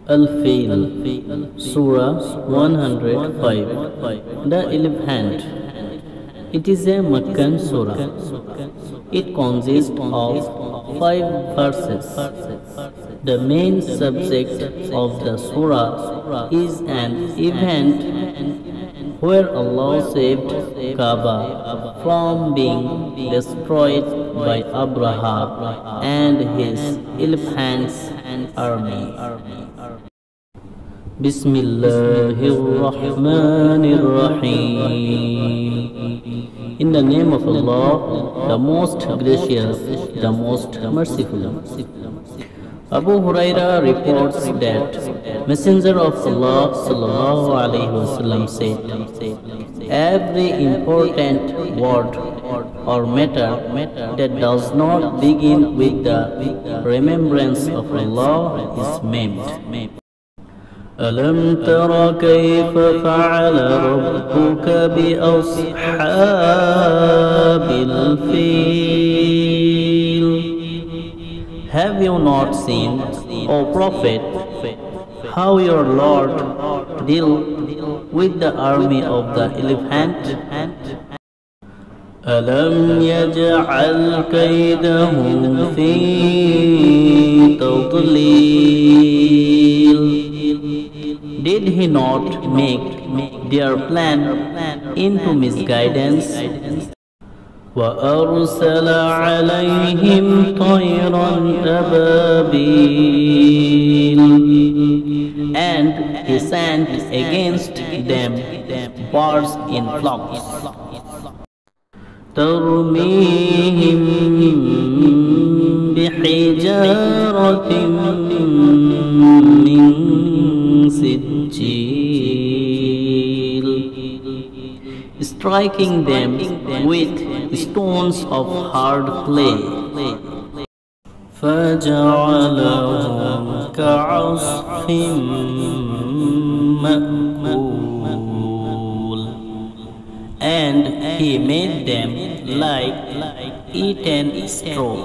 Al-Fil, Surah 105. The Elephant. It is a Meccan surah. It consists of 5 verses. The main subject of the surah is an event where Allah saved Kaaba from being destroyed by Abraha and his elephants army. Bismillahir Rahmanir Rahim. In the name of Allah, the most gracious, the most merciful. Abu Huraira reports that Messenger of Allah sallallahu alaihi wasallam said, "Every important word or matter that does not begin with the remembrance of Allah is maimed." ألم تر كيف فعل ربك بأصحاب الفيل? Have you not seen, O Prophet, how your Lord dealt with the army of the elephant? ألم يجعل كيدهم في تضليل? Did he not make their plan into misguidance? وَأَرْسَلَ عَلَيْهِمْ طَيْرًا أَبَابِيلَ, and he sent against them birds in flocks. تَرْمِيهِمْ بِحِجَارَةٍ مِّن سِجِّيلٍ, striking them with stones of hard clay. فَجَعَلَهُمْ كَعَصْفٍ مَّأْكُولٍ, and he made them like eaten straw.